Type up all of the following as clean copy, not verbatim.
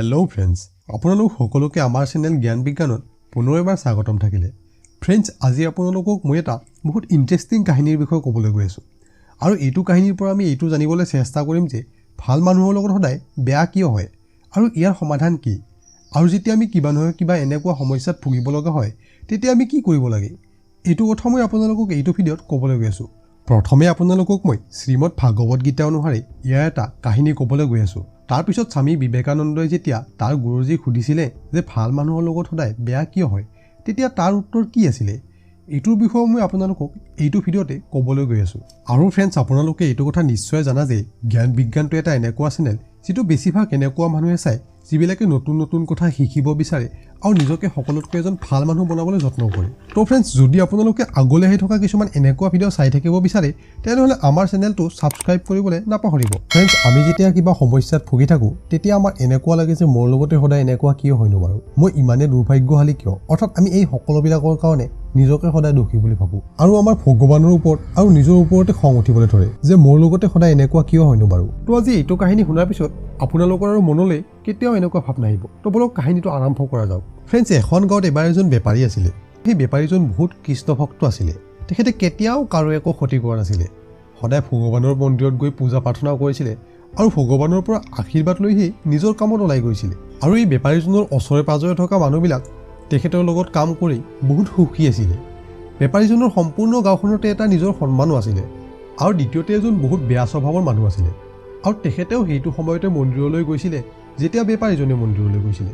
Hello' friends, আপোনালোক সকলোকে আমাৰ চেনেল জ্ঞান বিজ্ঞানত পুনৰ এবাৰ স্বাগতম থাকিলে। ফ্ৰেণ্ডছ, আজি আপোনালোকক মই এটা বহুত ইণ্টাৰেষ্টিং কাহিনীৰ বিষয়ে ক'বলৈ গৈ আছোঁ। আৰু এইটো কাহিনীৰ পৰা আমি এইটো জানিবলৈ চেষ্টা কৰিম যে ভাল মানুহৰ লগত সদায় বেয়া কিয় হয় আৰু ইয়াৰ সমাধান কি, আৰু যেতিয়া আমি কিবা নহয় কিবা এনেকুৱা সমস্যাত ভুগিব লগা হয় তেতিয়া আমি কি কৰিব লাগে। এইটো কথা মই আপোনালোকক এইটো ভিডিঅ'ত ক'বলৈ গৈ আছোঁ। প্ৰথমে আপোনালোকক মই শ্ৰীমদ ভাগৱত গীতা অনুসাৰে ইয়াৰ এটা কাহিনী ক'বলৈ গৈ আছোঁ। তাৰপিছত স্বামী বিবেকানন্দই যেতিয়া তাৰ গুৰুজীক সুধিছিলে যে ভাল মানুহৰ লগত সদায় বেয়া কিয় হয়, তেতিয়া তাৰ উত্তৰ কি আছিলে, এইটোৰ বিষয়ে মই আপোনালোকক এইটো ভিডিঅ'তে ক'বলৈ গৈ আছোঁ। আৰু ফ্ৰেণ্ডছ, আপোনালোকে এইটো কথা নিশ্চয় জানা যে জ্ঞান বিজ্ঞানটো এটা এনেকুৱা চেনেল যিটো বেছিভাগ এনেকুৱা মানুহে চায় যিবিলাকে নতুন নতুন কথা শিকিব বিচাৰে আৰু নিজকে সকলোতকৈ এজন ভাল মানুহ বনাবলৈ যত্ন কৰে। তো ফ্ৰেণ্ডছ, যদি আপোনালোকে আগলৈ আহি থকা কিছুমান এনেকুৱা ভিডিঅ' চাই থাকিব বিচাৰে তেনেহ'লে আমাৰ চেনেলটো ছাবস্ক্ৰাইব কৰিবলৈ নাপাহৰিব। ফ্ৰেণ্ডছ, আমি যেতিয়া কিবা সমস্যাত ভুগি থাকোঁ তেতিয়া আমাৰ এনেকুৱা লাগে যে মোৰ লগতে সদায় এনেকুৱা কিয় হয়নো বাৰু, মই ইমানে দুৰ্ভাগ্যশালী কিয়, অৰ্থাৎ আমি এই সকলোবিলাকৰ কাৰণে নিজকে সদায় দোষী বুলি ভাবোঁ আৰু আমাৰ ভগৱানৰ ওপৰত আৰু নিজৰ ওপৰতে খং উঠিবলৈ ধৰে যে মোৰ লগতে সদায় এনেকুৱা কিয় হয়নো বাৰু। তো আজি এইটো কাহিনী শুনাৰ পিছত আপোনালোকৰ আৰু মনলৈ কেতিয়াও এনেকুৱা ভাৱ নাহিব। তো বলক কাহিনীটো আৰম্ভ কৰা যাওক। ফ্ৰেণ্ডছ, এখন গাঁৱত এবাৰ এজন বেপাৰী আছিলে। সেই বেপাৰীজন বহুত কৃষ্ণ ভক্ত আছিলে। তেখেতে কেতিয়াও কাৰো একো ক্ষতি কৰা নাছিলে। সদায় ভগৱানৰ মন্দিৰত গৈ পূজা প্ৰাৰ্থনা কৰিছিলে আৰু ভগৱানৰ পৰা আশীৰ্বাদ লৈ সি নিজৰ কামত ওলাই গৈছিলে। আৰু এই বেপাৰীজনৰ ওচৰে পাজৰে থকা মানুহবিলাক তেখেতৰ লগত কাম কৰি বহুত সুখী আছিলে। বেপাৰীজনৰ সম্পূৰ্ণ গাঁওখনতে এটা নিজৰ সন্মানো আছিলে। আৰু দ্বিতীয়তে এজন বহুত বেয়া স্বভাৱৰ মানুহ আছিলে। আৰু তেখেতেও সেইটো সময়তে মন্দিৰলৈ গৈছিলে যেতিয়া বেপাৰীজনে মন্দিৰলৈ গৈছিলে।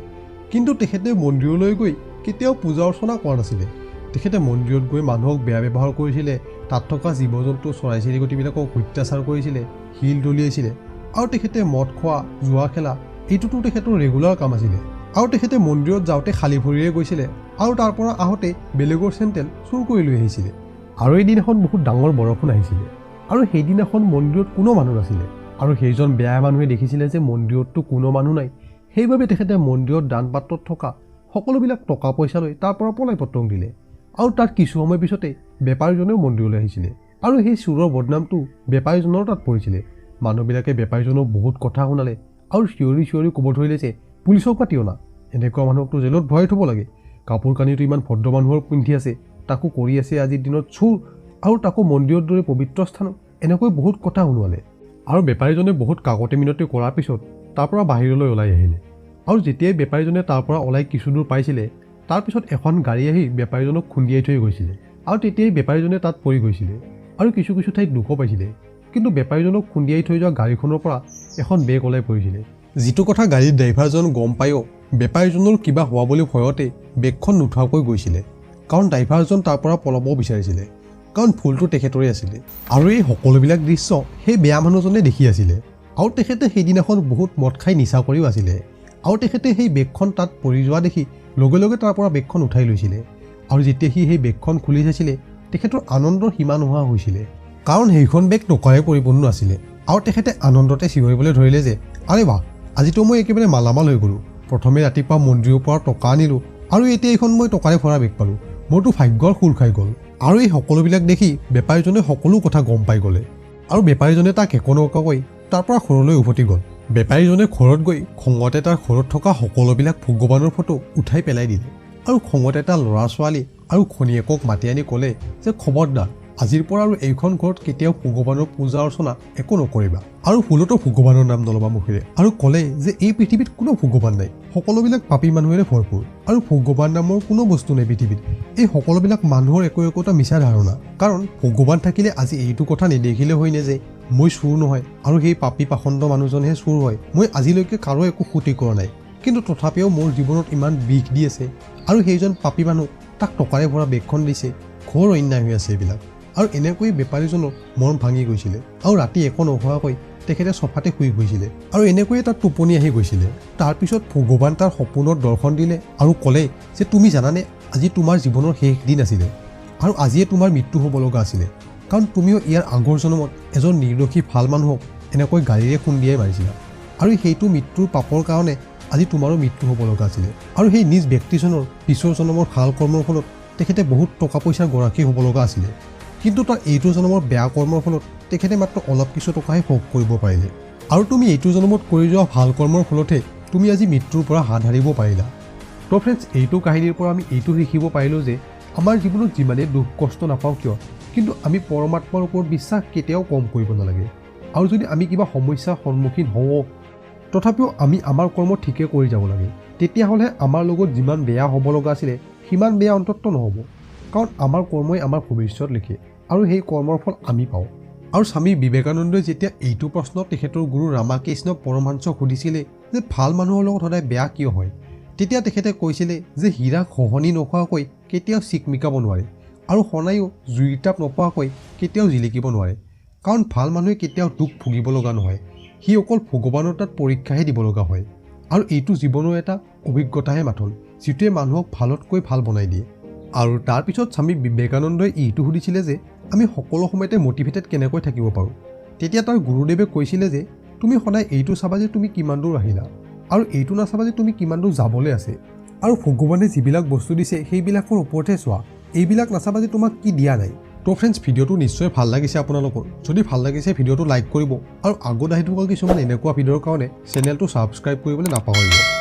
কিন্তু তেখেতে মন্দিৰলৈ গৈ কেতিয়াও পূজা অৰ্চনা কৰা নাছিলে। তেখেতে মন্দিৰত গৈ মানুহক বেয়া ব্যৱহাৰ কৰিছিলে, তাত থকা জীৱ জন্তু চৰাই চিৰিকটিবিলাকক অত্যাচাৰ কৰিছিলে, শিল দলিয়াইছিলে, আৰু তেখেতে মদ খোৱা, জুৱা খেলা, এইটোতো তেখেতৰ ৰেগুলাৰ কাম আছিলে। আৰু তেখেতে মন্দিৰত যাওঁতে খালী ভৰিৰে গৈছিলে আৰু তাৰ পৰা আহোঁতে বেলেগৰ চেণ্ডেল চুৰ কৰি লৈ আহিছিলে। আৰু এদিনাখন বহুত ডাঙৰ বৰষুণ আহিছিলে আৰু সেইদিনাখন মন্দিৰত কোনো মানুহ নাছিলে। আৰু সেইজন বেয়া মানুহে দেখিছিলে যে মন্দিৰততো কোনো মানুহ নাই, সেইবাবে তেখেতে মন্দিৰত দান পাত্ৰত থকা সকলোবিলাক টকা পইচা লৈ তাৰ পৰা পলাই পত্ৰং দিলে। আৰু তাত কিছু সময় পিছতে বেপাৰীজনেও মন্দিৰলৈ আহিছিলে আৰু সেই চোৰৰ বদনামটো বেপাৰীজনৰ তাত পৰিছিলে। মানুহবিলাকে বেপাৰীজনক বহুত কথা শুনালে আৰু চিঞৰি চিঞৰি ক'ব ধৰিলে যে পুলিচক মাতি অনা, এনেকুৱা মানুহকতো জেলত ভৰাই থ'ব লাগে, কাপোৰ কানিটো ইমান ভদ্ৰ মানুহৰ পিন্ধি আছে, তাকো কৰি আছে আজিৰ দিনত চোৰ, আৰু তাকো মন্দিৰৰ দৰে পবিত্ৰ স্থানত, এনেকৈ বহুত কথা শুনোৱালে। আৰু বেপাৰীজনে বহুত কাকতি মিনতি কৰাৰ পিছত তাৰ পৰা বাহিৰলৈ ওলাই আহিলে। আৰু যেতিয়াই বেপাৰীজনে তাৰ পৰা ওলাই কিছু দূৰ পাইছিলে তাৰপিছত এখন গাড়ী আহি বেপাৰীজনক খুন্দিয়াই থৈ গৈছিলে। আৰু তেতিয়াই বেপাৰীজনে তাত পৰি গৈছিলে আৰু কিছু কিছু ঠাইত দুখো পাইছিলে। কিন্তু বেপাৰীজনক খুন্দিয়াই থৈ যোৱা গাড়ীখনৰ পৰা এখন বেগ ওলাই পৰিছিলে, যিটো কথা গাড়ীৰ ড্ৰাইভাৰজন গম পায়ো বেপাৰীজনৰ কিবা হোৱা বুলি ভয়তে বেগখন নুঠোৱাকৈ গৈছিলে, কাৰণ ড্ৰাইভাৰজন তাৰ পৰা পলাব বিচাৰিছিলে, কাৰণ ভুলটো তেখেতৰে আছিলে। আৰু এই সকলোবিলাক দৃশ্য সেই বেয়া মানুহজনে দেখি আছিলে। আৰু তেখেতে সেইদিনাখন বহুত মদ খাই নিচা কৰিও আছিলে। আৰু তেখেতে সেই বেগখন তাত পৰি যোৱা দেখি লগে লগে তাৰ পৰা বেগখন উঠাই লৈছিলে। আৰু যেতিয়া সি সেই বেগখন খুলি চাইছিলে তেখেতৰ আনন্দৰ সীমা নোহোৱা হৈছিলে, কাৰণ সেইখন বেগ টকাৰে পৰিপূৰ্ণ আছিলে। আৰু তেখেতে আনন্দতে চিঞৰিবলৈ ধৰিলে যে আৰে বাহ, আজিতো মই একেবাৰে মালামাল হৈ গ'লোঁ, প্ৰথমে ৰাতিপুৱা মন্দিৰৰ পৰা টকা আনিলোঁ আৰু এতিয়া এইখন মই টকাৰে ভৰা বেগ পালোঁ, মোৰতো ভাগ্যৰ খোল খাই গ'ল। আৰু এই সকলোবিলাক দেখি বেপাৰীজনে সকলো কথা গম পাই গ'লে আৰু বেপাৰীজনে তাক একো নকৰাকৈ তাৰ পৰা ঘৰলৈ উভতি গ'ল। বেপাৰীজনে ঘৰত গৈ খঙতে তাৰ ঘৰত থকা সকলোবিলাক ভগৱানৰ ফটো উঠাই পেলাই দিলে আৰু খঙতে এটা ল'ৰা ছোৱালী আৰু ঘনীয়েকক মাতি আনি ক'লে যে খবৰদাৰ, আজিৰ পৰা আৰু এইখন ঘৰত কেতিয়াও ভগৱানৰ পূজা অৰ্চনা একো নকৰিবা আৰু ভুলতো ভগৱানৰ নাম নল'বা মুখেৰে। আৰু ক'লে যে এই পৃথিৱীত কোনো ভগৱান নাই, সকলোবিলাক পাপী মানুহেৰে ভৰপূৰ আৰু ভগৱান নামৰ কোনো বস্তু নাই পৃথিৱীত। এই সকলোবিলাক মানুহৰ একো একোটা মিছা ধাৰণা, কাৰণ ভগৱান থাকিলে আজি এইটো কথা নেদেখিলে হয় নে যে মই চোৰ নহয় আৰু সেই পাপী পাখণ্ড মানুহজনহে চোৰ হয়, মই আজিলৈকে কাৰো একো ক্ষতি কৰা নাই, কিন্তু তথাপিও মোৰ জীৱনত ইমান বিষ দি আছে আৰু সেইজন পাপী মানুহ তাক টকাৰে ভৰা বেগখন দিছে, ঘোৰ অন্যায় হৈ আছে এইবিলাক। আৰু এনেকৈ বেপাৰীজনৰ মন ভাঙি গৈছিলে আৰু ৰাতি একো নোখোৱাকৈ তেখেতে চফাতে শুই গৈছিলে আৰু এনেকৈয়ে তাত টোপনি আহি গৈছিলে। তাৰপিছত ভগৱান তাৰ সপোনত দৰ্শন দিলে আৰু ক'লে যে তুমি জানানে, আজি তোমাৰ জীৱনৰ শেষ দিন আছিলে আৰু আজিয়ে তোমাৰ মৃত্যু হ'ব লগা আছিলে, কাৰণ তুমিও ইয়াৰ আগৰ জন্মত এজন নিৰ্দোষী ভাল মানুহক এনেকৈ গাড়ীৰে খুন্দিয়াই মাৰিছিলা আৰু সেইটো মৃত্যুৰ পাপৰ কাৰণে আজি তোমাৰো মৃত্যু হ'ব লগা আছিলে। আৰু সেই নিজ ব্যক্তিজনৰ পিছৰ জন্মৰ ভাল কৰ্মৰ ফলত তেখেতে বহুত টকা পইচাৰ গৰাকী হ'ব লগা আছিলে, কিন্তু তাৰ এইটো জন্মৰ বেয়া কৰ্মৰ ফলত তেখেতে মাত্ৰ অলপ কিছু টকাহে ভোগ কৰিব পাৰিলে। আৰু তুমি এইটো জন্মত কৰি যোৱা ভাল কৰ্মৰ ফলতে তুমি আজি মৃত্যুৰ পৰা হাত সাৰিব পাৰিলা। তো ফ্ৰেণ্ডছ, এইটো কাহিনীৰ পৰা আমি এইটো শিকিব পাৰিলোঁ যে আমাৰ জীৱনত যিমানেই দুখ কষ্ট নাপাওঁ কিয়, কিন্তু আমি পৰমাত্মাৰ ওপৰত বিশ্বাস কেতিয়াও কম কৰিব নালাগে। আৰু যদি আমি কিবা সমস্যাৰ সন্মুখীন হওঁ, তথাপিও আমি আমাৰ কৰ্ম ঠিকে কৰি যাব লাগে। তেতিয়াহ'লে আমাৰ লগত যিমান বেয়া হ'ব লগা আছিলে সিমান বেয়া অন্ততঃ নহ'ব, কাৰণ আমাৰ কৰ্মই আমাৰ ভৱিষ্যত লিখে আৰু সেই কৰ্মৰ ফল আমি পাওঁ। আৰু স্বামী বিবেকানন্দই যেতিয়া এইটো প্ৰশ্ন তেখেতৰ গুৰু ৰামাকৃষ্ণ পৰমহংসক সুধিছিলে যে ভাল মানুহৰ লগত সদায় বেয়া কিয় হয়, তেতিয়া তেখেতে কৈছিলে যে হীৰাক খহনি নোখোৱাকৈ কেতিয়াও চিকমিকাব নোৱাৰে আৰু সোণাইও জুইৰ তাপ নপোৱাকৈ কেতিয়াও জিলিকিব নোৱাৰে। কাৰণ ভাল মানুহে কেতিয়াও দুখ ভুগিব লগা নহয়, সি অকল ভগৱানৰ তাত পৰীক্ষাহে দিব লগা হয়। আৰু এইটো জীৱনৰ এটা অভিজ্ঞতাহে মাথোন, যিটোৱে মানুহক ভালতকৈ ভাল বনাই দিয়ে। আৰু তাৰপিছত স্বামী বিবেকানন্দই এইটো সুধিছিলে যে আমি সকলো সময়তে মটিভেটেড কেনেকৈ থাকিব পাৰোঁ। তেতিয়া তাৰ গুৰুদেৱে কৈছিলে যে তুমি সদায় এইটো চাবা যে তুমি কিমান দূৰ আহিলা, আৰু এইটো নাচাবা যে তুমি কিমান দূৰ যাবলৈ আছে। আৰু ভগৱানে যিবিলাক বস্তু দিছে সেইবিলাকৰ ওপৰতহে চোৱা, এইবিলাক নাচাবা যে তোমাক কি দিয়া নাই। তো ফ্ৰেণ্ডছ, ভিডিঅ'টো নিশ্চয় ভাল লাগিছে আপোনালোকৰ। যদি ভাল লাগিছে ভিডিঅ'টো লাইক কৰিব আৰু আগত আহি থকা কিছুমান এনেকুৱা ভিডিঅ'ৰ কাৰণে চেনেলটো ছাবস্ক্ৰাইব কৰিবলৈ নাপাহৰিব।